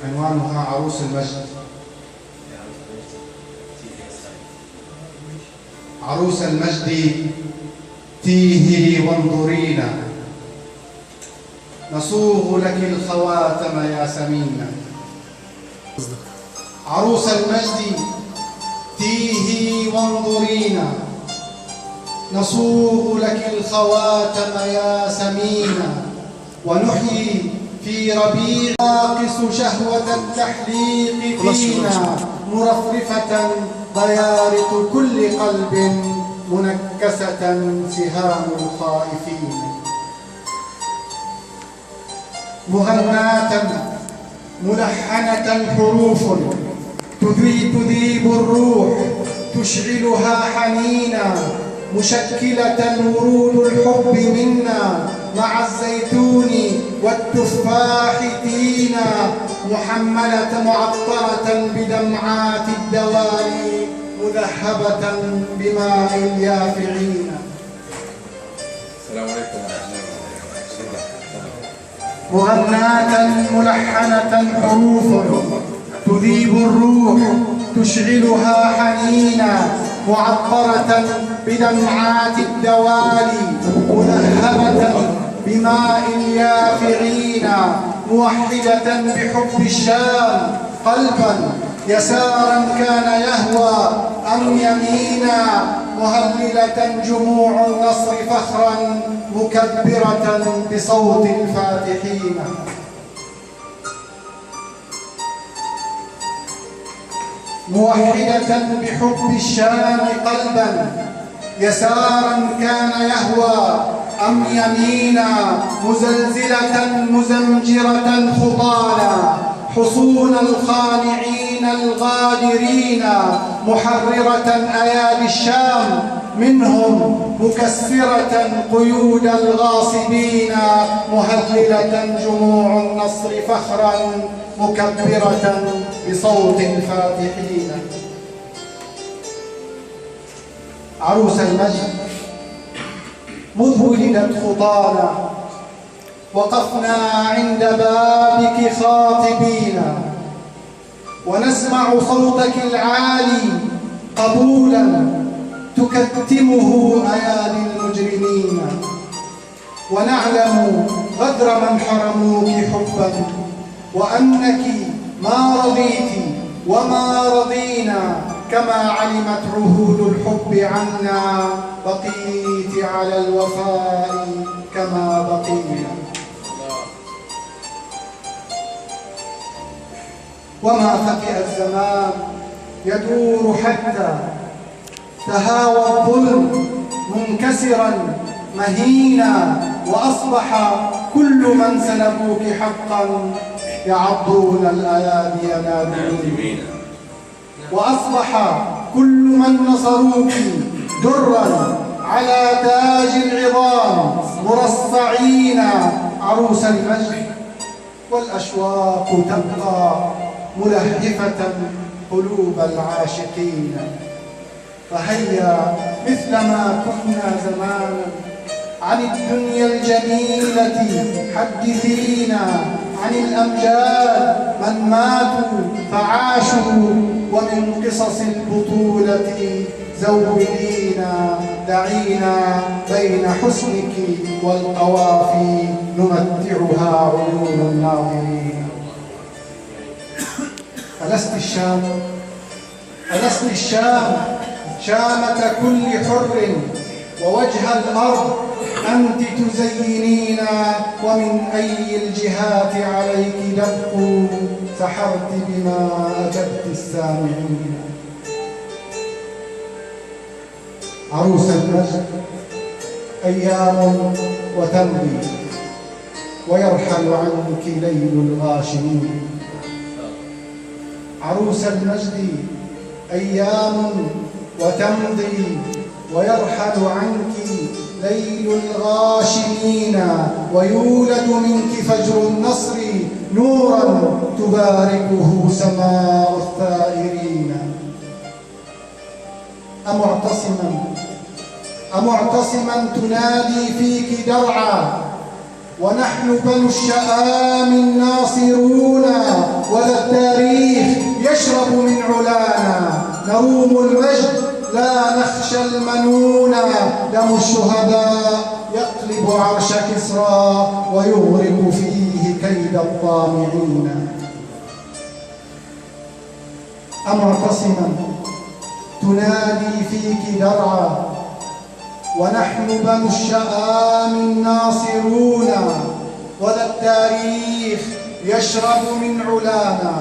عنوانها عروس المجد. عروس المجد تيهي وانظرينا، نصوغ لك الخواتم يا سمينا. عروس المجد تيهي وانظرينا، نصوغ لك الخواتم يا سمينا. ونحيي في ربيع ناقص شهوة التحليق فينا، مرفرفة ضيارق كل قلب، منكسة سهام الخائفين. مغناة ملحنة حروف تذيب الروح، تشعلها حنينا، مشكلة ورود الحب منا، مع الزيتون والتفاح تينا، محملة معطرة بدمعات الدوالي، مذهبة بماء اليافعين. السلام عليكم ورحمة الله. مغناة ملحنة حروف تذيب الروح، تشعلها حنينا، معطرة بدمعات الدوالي، مذهبة بماء اليافعين، موحدة بحب الشام قلبا، يسارا كان يهوى أم يمينا، مهللة جموع النصر فخرا، مكبرة بصوت الفاتحين. موحدة بحب الشام قلبا، يسارا كان يهوى أم يمينا، مزلزلة مزمجرة خطانا، حصون الخانعين الغادرين، محررة أيادي الشام منهم، مكسرة قيود الغاصبين، مهللة جموع النصر فخرا، مكبرة بصوت الفاتحين. عروس المجد مذ ولدت خطانا، وقفنا عند بابك خاطبين، ونسمع صوتك العالي قبولا، تكتمه أيادي المجرمين، ونعلم غدر من حرموك حبا، وأنك ما رضيت وما رضينا، كما علمت عهود الحب عنا، بقيت على الوفاء كما بقينا. وما خفئ الزمان يدور حتى تهاوى الظلم منكسرا مهينا، وأصبح كل من سلبوك حقا يعضون الأيادي نادمين، وأصبح كل من نصروك درا على تاج العظام مرصعين. عروس المجد والأشواق تبقى ملهفة قلوب العاشقين، فهيا مثلما كنا زمانا عن الدنيا الجميلة حدثينا، عن الأمجاد من ماتوا فعاشوا، ومن قصص البطولة زودينا، دعينا بين حسنك والقوافي نمتعها عيون الناظرين. ألست الشام، ألست الشام شامة كل حر، ووجه الأرض أنت تزينينا، ومن أي الجهات عليك دق، سحرت بما أجبت السامعين. عروس المجد أيام وتمضي، ويرحل عنك ليل الغاشمين. عروس المجد أيام وتمضي، ويرحل عنك ليل الغاشمين، ويولد منك فجر النصر نورا، تباركه سماء الثائرين. أمعتصما تنادي فيك درعا، ونحن بنو الشآم الناصرون، وذا التاريخ يشرب من علانا، نروم المجد لا نخشى المنون، دم الشهداء يقلب عرش كسرى ويغرق فيه كيد الطامعين. أمعتصما تنادي فيك درعا، ونحن بنو الشآم الناصرون، وذا التاريخ يشرب من علانا،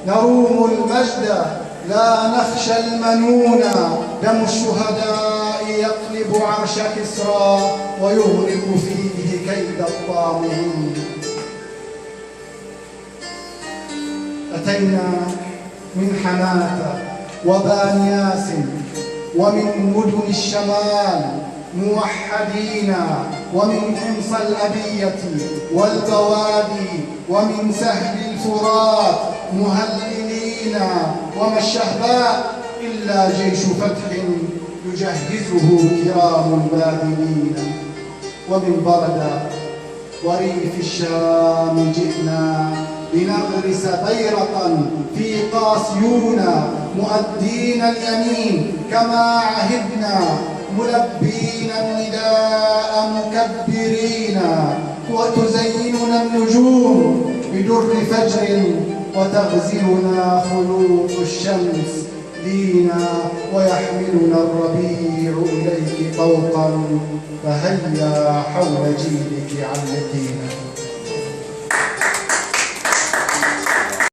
نروم المجد لا نخشى المنون، دم الشهداء يقلب عرش كسرى ويغرق فيه كيد الطامعين. أتينا من حماة وبانياس ومن مدن الشمال موحدين، ومن حمص الأبية والبوادي، ومن سهل الفرات مهللين، وما الشهباء إلا جيش فتح يجهزه كرام باذلين. ومن بردة وريف الشام جئنا لنغرس بيرقا في قاسيون، مؤدين اليمين كما عهدنا، ملبين النداء مكبرين، وتزيننا النجوم بدر فجر، وتغزلنا خلوط الشمس لينا، ويحملنا الربيع إليك طوقا، فهيا حول جيلك علقينا.